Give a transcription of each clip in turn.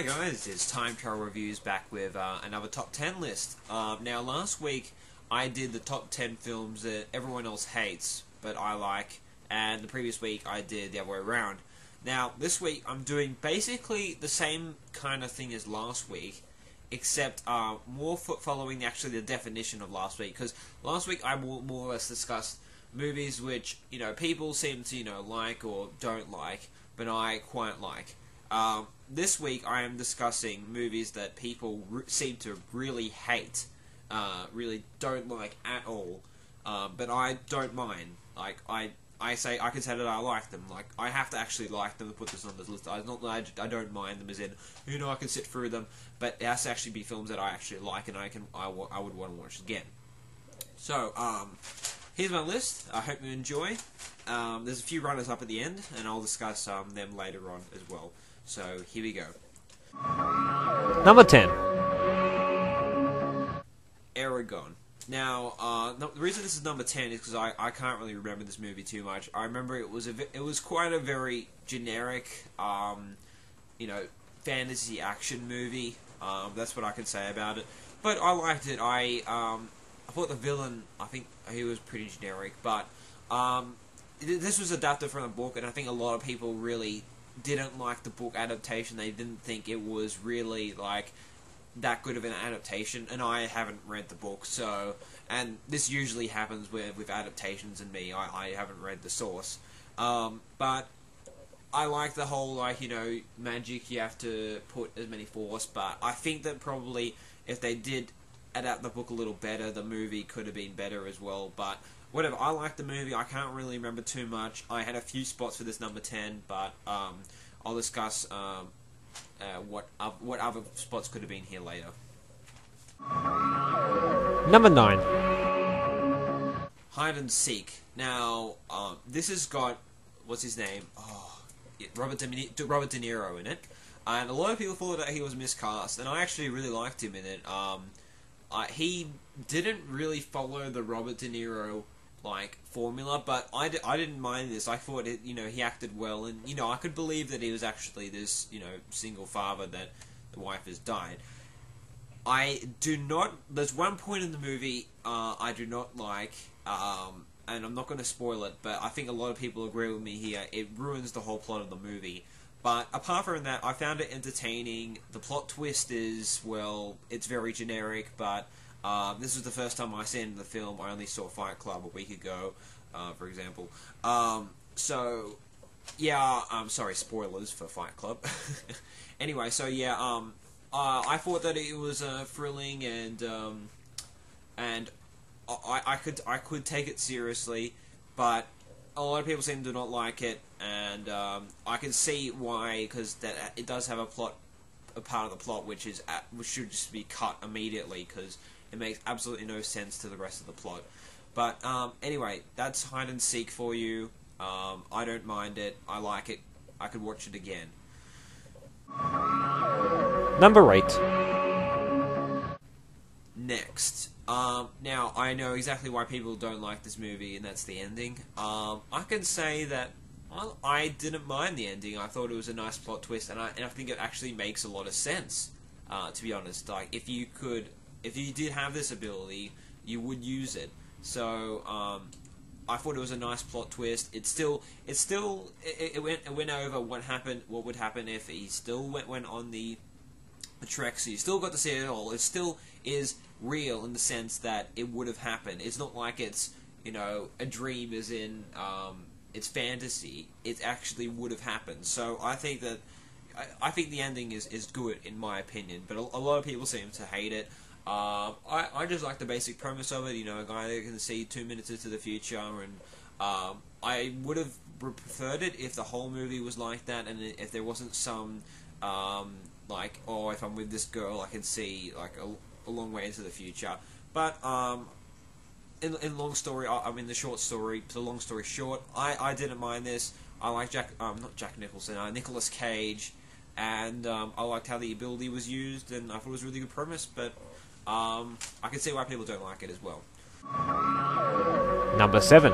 Hey guys, it's Time Travel Reviews back with another top 10 list. Now last week I did the top 10 films that everyone else hates but I like, and the previous week I did the other way around. Now this week I'm doing basically the same kind of thing as last week, except more following actually the definition of last week, because last week I more or less discussed movies which people seem to like or don't like, but I quite like. This week I am discussing movies that people seem to really hate, really don't like at all, but I don't mind. Like, I say, I can say that I like them. Like, I have to actually like them to put this on this list. It's not that I don't mind them, as in, I can sit through them, but it has to actually be films that I actually like and I would want to watch again. So, here's my list. I hope you enjoy. There's a few runners up at the end, and I'll discuss them later on as well. So, here we go. Number 10. Aragon. Now, the reason this is number 10 is because I can't really remember this movie too much. I remember it was quite a very generic, fantasy action movie. That's what I can say about it. But I liked it. I thought the villain, I think he was pretty generic, but this was adapted from a book, and I think a lot of people really didn't like the book adaptation. They didn't think it was really like that good of an adaptation, and I haven't read the book, so, and this usually happens with adaptations and me, I haven't read the source, but I like the whole, magic, you have to put as many force, but I think that probably if they did adapt the book a little better, the movie could have been better as well, but whatever, I like the movie, I can't really remember too much. I had a few spots for this number 10, but I'll discuss what other spots could have been here later. Number 9. Hide and Seek. Now, this has got, what's his name? Robert De Niro in it. And a lot of people thought that he was miscast, and I actually really liked him in it. He didn't really follow the Robert De Niro formula, but I didn't mind this. I thought he acted well, and I could believe that he was actually this single father that the wife has died. There's one point in the movie I do not like, and I'm not going to spoil it, but I think a lot of people agree with me here. It ruins the whole plot of the movie. But apart from that, I found it entertaining. The plot twist is, well, it's very generic, but this was the first time I seen the film. I only saw Fight Club a week ago, for example. So, yeah, sorry, spoilers for Fight Club. Anyway, so yeah, I thought that it was thrilling, and I could take it seriously, but a lot of people seem to not like it, and I can see why, because that it does have a part of the plot which should just be cut immediately, because it makes absolutely no sense to the rest of the plot. But anyway, that's Hide and Seek for you. I don't mind it. I like it. I could watch it again. Number 8. Next. Now, I know exactly why people don't like this movie, and that's the ending. I can say that I didn't mind the ending. I thought it was a nice plot twist, and I think it actually makes a lot of sense, to be honest. Like, if you did have this ability, you would use it. So, I thought it was a nice plot twist. It went over what would happen if he still went on the trek, so you still got to see it all. It still is real in the sense that it would have happened. It's not like it's, a dream as in, it's fantasy. It actually would have happened. So I think that, I think the ending is good, in my opinion, but a lot of people seem to hate it. I just like the basic premise of it, a guy that can see 2 minutes into the future, and I would have preferred it if the whole movie was like that, and if there wasn't some, if I'm with this girl, I can see, a long way into the future. But, in the short story, the long story short, I didn't mind this. I like not Jack Nicholson, Nicolas Cage, and I liked how the ability was used, and I thought it was a really good premise, but I can see why people don't like it as well. Number 7.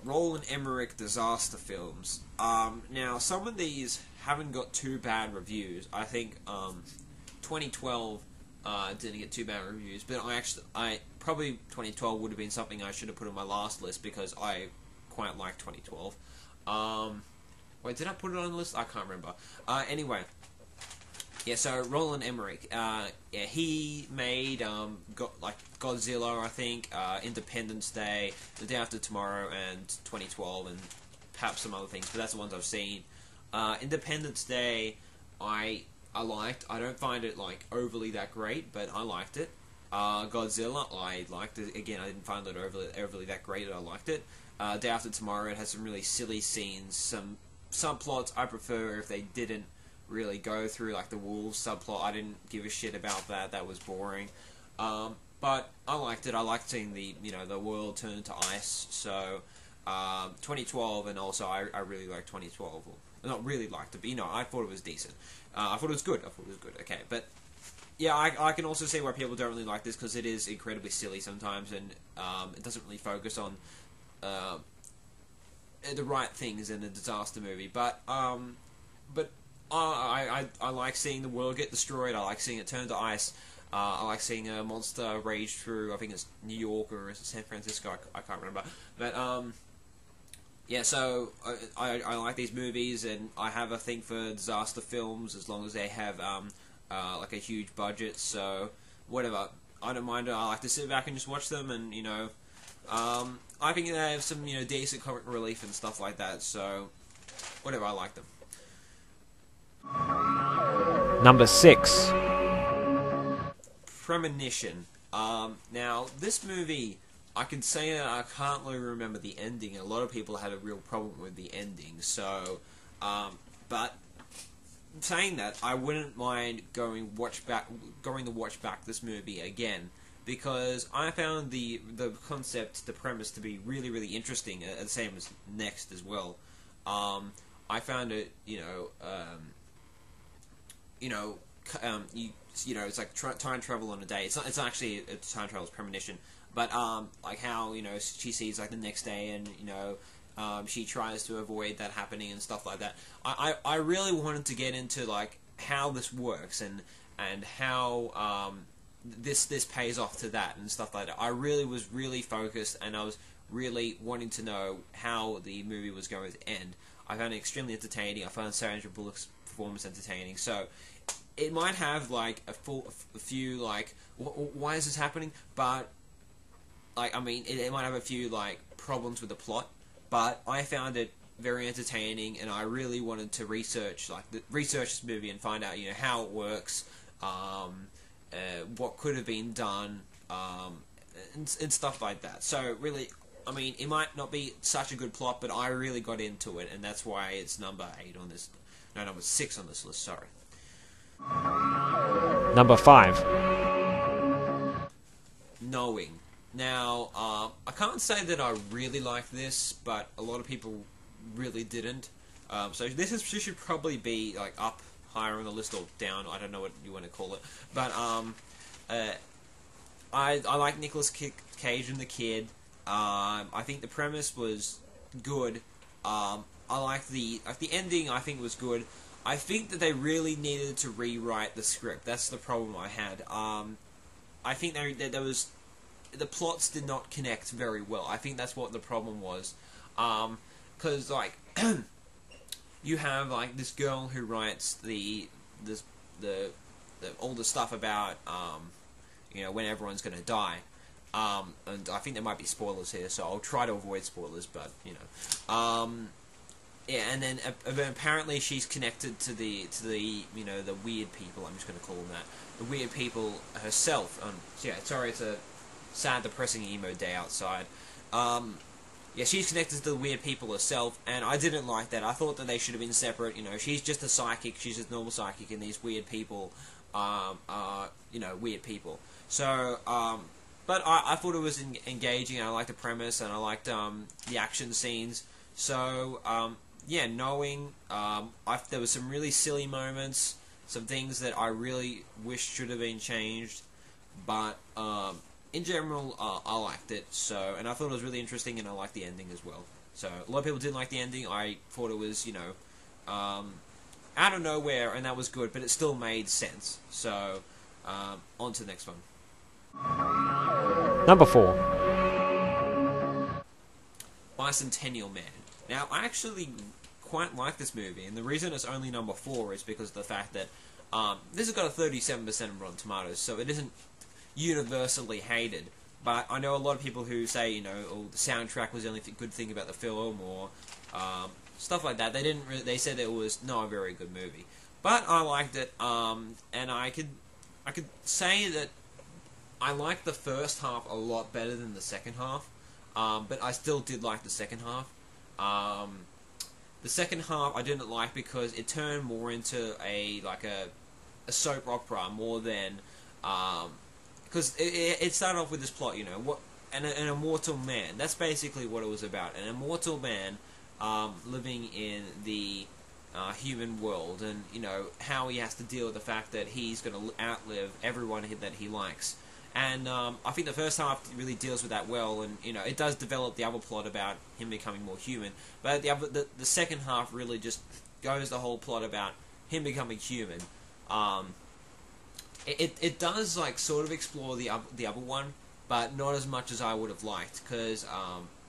Roland Emmerich disaster films. Now, some of these haven't got too bad reviews. I think 2012 didn't get too bad reviews, but I probably 2012 would have been something I should have put on my last list because I quite like 2012. Wait, did I put it on the list? I can't remember. Anyway. Yeah, so Roland Emmerich, he made Godzilla, I think, Independence Day, The Day After Tomorrow, and 2012, and perhaps some other things, but that's the ones I've seen. Independence Day, I liked. I don't find it overly that great, but I liked it. Godzilla, I liked it. Again, I didn't find it overly that great, but I liked it. Day After Tomorrow, it has some really silly scenes, some subplots I prefer if they didn't really go through the wolves subplot. I didn't give a shit about that. That was boring. But I liked it. I liked seeing the world turn to ice. So 2012, and also I really liked 2012. Not really liked it, but I thought it was decent. I thought it was good. Okay, but yeah, I can also see why people don't really like this because it is incredibly silly sometimes, and it doesn't really focus on the right things in a disaster movie. But I like seeing the world get destroyed. I like seeing it turn to ice. I like seeing a monster rage through, I think it's New York or San Francisco, I can't remember. But, yeah, so I like these movies, and I have a thing for disaster films as long as they have, a huge budget, so whatever. I don't mind it. I like to sit back and just watch them, and, I think they have some, decent comic relief and stuff like that, so whatever, I like them. Number 6. Premonition. Now, this movie, I can say I can't really remember the ending. A lot of people had a real problem with the ending. So, but saying that, I wouldn't mind going to watch back this movie again, because I found the concept, the premise, to be really, really interesting. The same as Next as well. I found it, it's like time travel on a day. It's not actually a time travel, it's premonition. But how she sees the next day, and she tries to avoid that happening and stuff like that. I really wanted to get into how this works and how this pays off to that and stuff like that. I really was focused, and I was really wanting to know how the movie was going to end. I found it extremely entertaining. I found Sandra Bullock's performance entertaining. So it might have a few why is this happening? But it might have a few problems with the plot. But I found it very entertaining, and I really wanted to research this movie and find out how it works, what could have been done, and stuff like that. So really, it might not be such a good plot, but I really got into it, and that's why it's number 6 on this list, sorry. Number 5. Knowing. Now, I can't say that I really like this, but a lot of people really didn't. So this should probably be up higher on the list or down, I don't know what you want to call it. But I like Nicolas Cage and the kid. I think the premise was good. I like the ending. I think was good. I think that they really needed to rewrite the script. That's the problem I had. I think there was the plots did not connect very well. I think that's what the problem was. Because you have this girl who writes all the stuff about when everyone's going to die. And I think there might be spoilers here, so I'll try to avoid spoilers, but, yeah, and then apparently she's connected to the weird people, I'm just going to call them that, the weird people herself. Yeah, sorry, it's a sad, depressing emo day outside. Yeah, she's connected to the weird people herself, and I didn't like that. I thought that they should have been separate. She's just a psychic, she's just a normal psychic, and these weird people are weird people. So, but I thought it was engaging, and I liked the premise, and I liked the action scenes. So, yeah, knowing, there was some really silly moments, some things that I really wish should have been changed, but in general, I liked it. So, and I thought it was really interesting, and I liked the ending as well. So a lot of people didn't like the ending. I thought it was, out of nowhere, and that was good, but it still made sense. So, on to the next one. Number 4. Bicentennial Man. Now, I actually quite like this movie, and the reason it's only number 4 is because of the fact that this has got a 37% on Rotten Tomatoes, so it isn't universally hated. But I know a lot of people who say, oh, the soundtrack was the only good thing about the film, or stuff like that. They said it was not a very good movie, but I liked it. And I could say that I liked the first half a lot better than the second half. But I still did like the second half. The second half I didn't like because it turned more into a soap opera more than because it started off with this plot, an immortal man. That's basically what it was about. An immortal man living in the human world, and how he has to deal with the fact that he's going to outlive everyone that he likes. And I think the first half really deals with that well, and it does develop the other plot about him becoming more human. But the second half really just goes the whole plot about him becoming human. It does sort of explore the other one, but not as much as I would have liked, because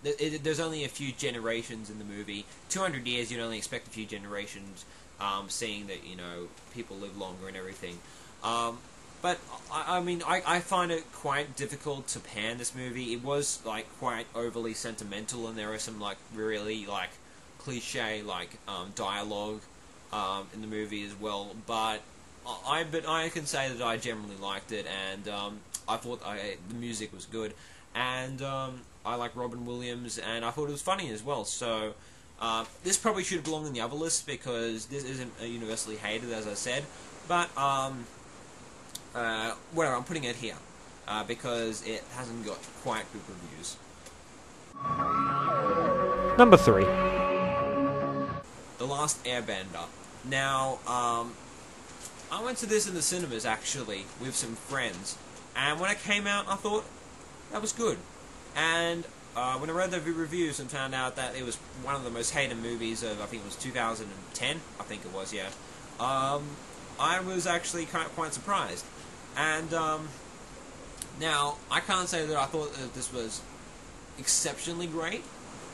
there's only a few generations in the movie. 200 years, you'd only expect a few generations, seeing that people live longer and everything. But I find it quite difficult to pan this movie. It was quite overly sentimental, and there are some really cliche dialogue in the movie as well. But I can say that I generally liked it, and I thought the music was good, and I like Robin Williams, and I thought it was funny as well. So this probably should belong in the other list because this isn't universally hated, as I said. But whatever, I'm putting it here because it hasn't got quite good reviews. Number 3. The Last Airbender. Now, I went to this in the cinemas actually with some friends, and when it came out, I thought that was good. And when I read the reviews and found out that it was one of the most hated movies of, I think it was 2010, I think it was, yeah. I was actually quite surprised. And now, I can't say that I thought that this was exceptionally great,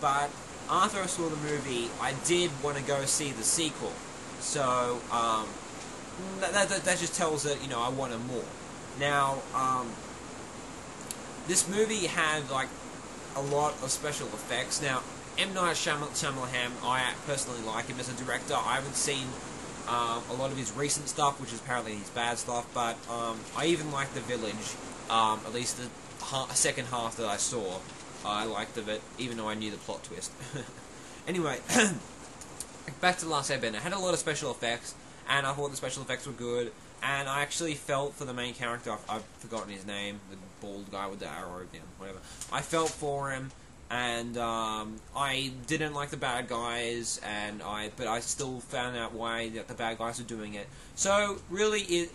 but after I saw the movie, I did want to go see the sequel. So, that just tells that, I wanted more. Now, this movie had, a lot of special effects. Now, M. Night Shyamalan, I personally like him as a director. I haven't seen a lot of his recent stuff, which is apparently his bad stuff, but I even liked The Village, at least the second half that I saw. I liked of it, even though I knew the plot twist. Anyway, back to The Last Airbender. It had a lot of special effects, and I thought the special effects were good, and I actually felt for the main character. I've forgotten his name, the bald guy with the arrow, whatever. I felt for him, and I didn't like the bad guys, but I still found out why the bad guys were doing it. So really,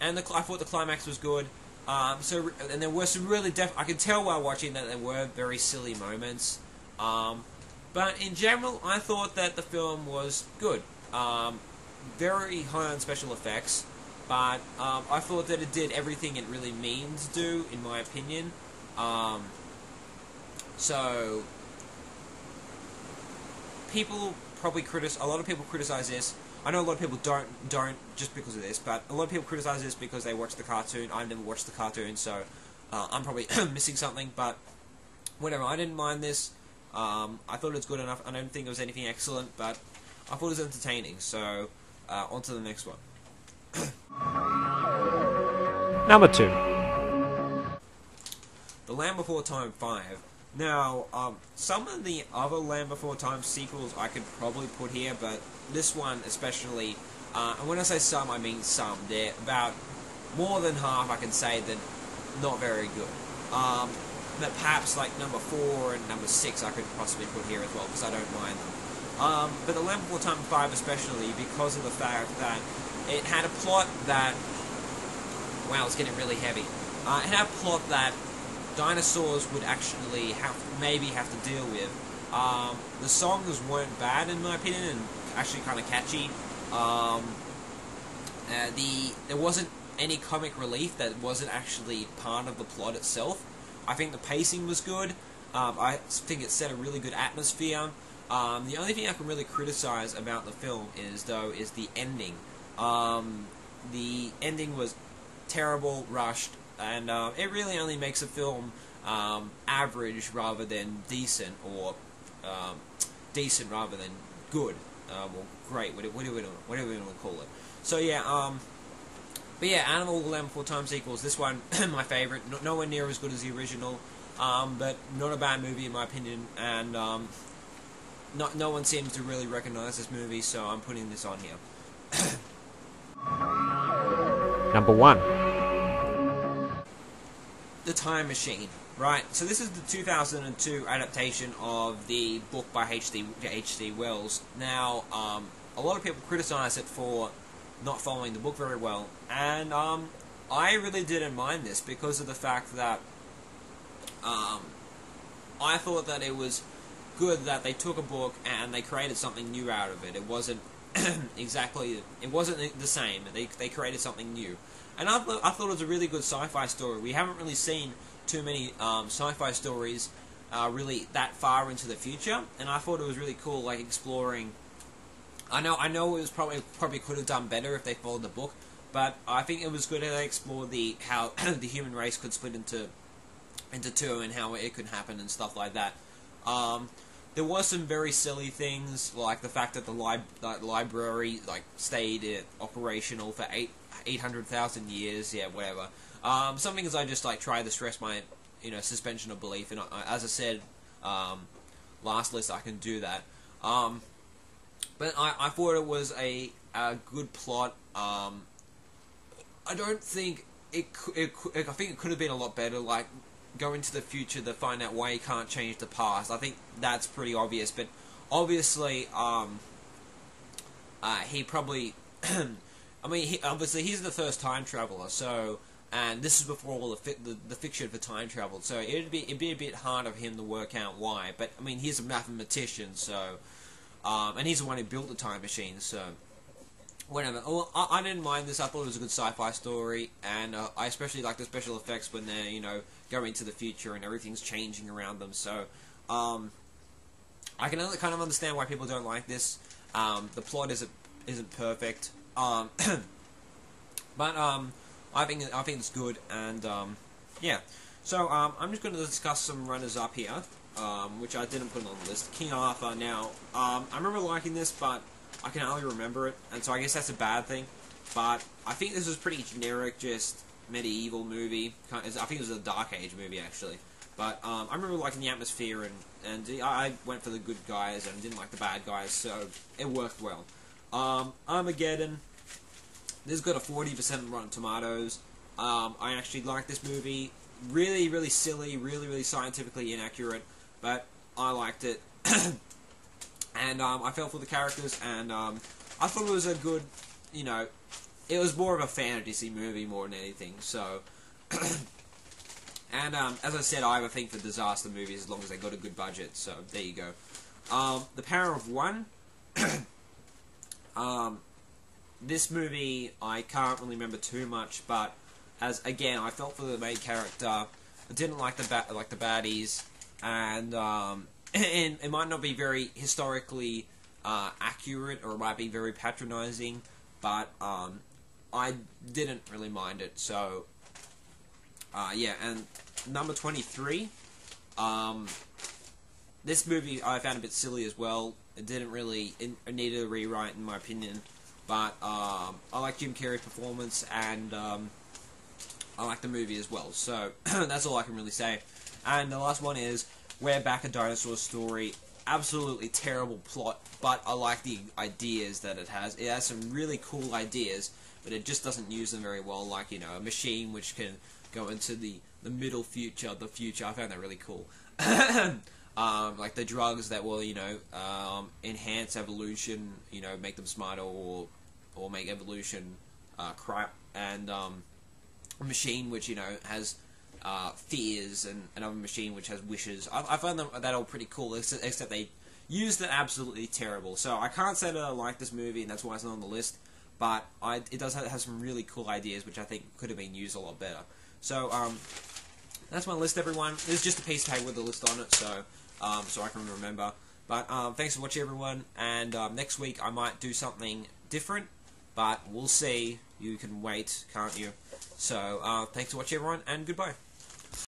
I thought the climax was good. And there were some really I could tell while watching that there were very silly moments. But in general, I thought that the film was good. Very high on special effects, but I thought that it did everything it really means to do, in my opinion. So people probably a lot of people criticize this. I know a lot of people don't just because of this, but a lot of people criticize this because they watch the cartoon. I've never watched the cartoon, so I'm probably missing something, but whatever. I didn't mind this. I thought it was good enough. I don't think it was anything excellent, but I thought it was entertaining. So on to the next one. Number 2. The Land Before Time 5. Now, some of the other Land Before Time sequels I could probably put here, but this one especially, and when I say some, I mean some. They're about more than half, I can say, that not very good. But perhaps number 4 and number 6 I could possibly put here as well, because I don't mind them. But the Land Before Time 5 especially, because of the fact that it had a plot that... Wow, it's getting really heavy. It had a plot that dinosaurs would actually maybe have to deal with, The songs weren't bad in my opinion, and actually kind of catchy. Um, there wasn't any comic relief that wasn't actually part of the plot itself. I think the pacing was good. I think it set a really good atmosphere. The only thing I can really criticize about the film is the ending. The ending was terrible, rushed, and it really only makes a film average rather than decent, or decent rather than good, or great, whatever we want to call it. So yeah, but yeah, Animal 11 4 times equals this one my favorite. Nowhere near as good as the original, but not a bad movie in my opinion, and no one seems to really recognize this movie, so I'm putting this on here. Number 1. The Time Machine. Right, so this is the 2002 adaptation of the book by H.G. Wells. Now, a lot of people criticize it for not following the book very well, and I really didn't mind this because of the fact that I thought that it was good that they took a book and they created something new out of it. It wasn't it wasn't the same. They created something new, and I thought it was a really good sci-fi story. We haven't really seen too many sci-fi stories really that far into the future, and I thought it was really cool, like exploring. I know it was probably could have done better if they followed the book, but I think it was good that they explored how the human race could split into two and how it could happen and stuff like that. There was some very silly things, like the fact that the library stayed operational for 800,000 years. Yeah, whatever. Some things I just try to stress my suspension of belief, and as I said last list, I can do that. But I thought it was a good plot. I don't think I think it could have been a lot better. Like, go into the future to find out why he can't change the past. I think that's pretty obvious. But obviously, he probably. I mean, obviously he's the first time traveler. So, and this is before all the fiction for time travel. So it'd be a bit hard of him to work out why. But I mean, he's a mathematician, so. And he's the one who built the time machine, so whatever. Well, I didn't mind this. I thought it was a good sci-fi story, and I especially like the special effects when they're going into the future and everything's changing around them. So I can kind of understand why people don't like this. The plot isn't perfect, but I think it's good, and yeah. So I'm just going to discuss some runners up here. Which I didn't put on the list. King Arthur. Now, I remember liking this, but I can hardly remember it, and so I guess that's a bad thing. But I think this was pretty generic, just medieval movie. I think it was a Dark Age movie, actually. But I remember liking the atmosphere, and I went for the good guys and didn't like the bad guys, so it worked well. Armageddon. This got a 40% Rotten Tomatoes. I actually like this movie. Really, really silly, really, really scientifically inaccurate. But I liked it, and I fell for the characters, and I thought it was a good, it was more of a fantasy movie more than anything, so, and as I said, I have a thing for disaster movies as long as they got a good budget, so there you go. The Power of One, this movie, I can't really remember too much, but, again, I felt for the main character. I didn't like the baddies, and it might not be very historically accurate, or it might be very patronizing, but I didn't really mind it. So yeah, and number 23, this movie I found a bit silly as well. It didn't really it needed a rewrite in my opinion, but I like Jim Carrey's performance, and I like the movie as well. So that's all I can really say. And the last one is We're Back, a Dinosaur Story. Absolutely terrible plot, but I like the ideas that it has. It has some really cool ideas, but it just doesn't use them very well. Like, a machine which can go into the middle future, the future. I found that really cool. Like the drugs that will, enhance evolution, make them smarter, or make evolution crap. And a machine which, has fears, and another machine which has wishes. I find that all pretty cool, except they used it absolutely terrible. So I can't say that I like this movie, and that's why it's not on the list. But it does have some really cool ideas, which I think could have been used a lot better. So that's my list, everyone. There's just a piece of paper with the list on it, so I can remember. But thanks for watching, everyone. And next week I might do something different, but we'll see. You can wait, can't you? So thanks for watching, everyone, and goodbye.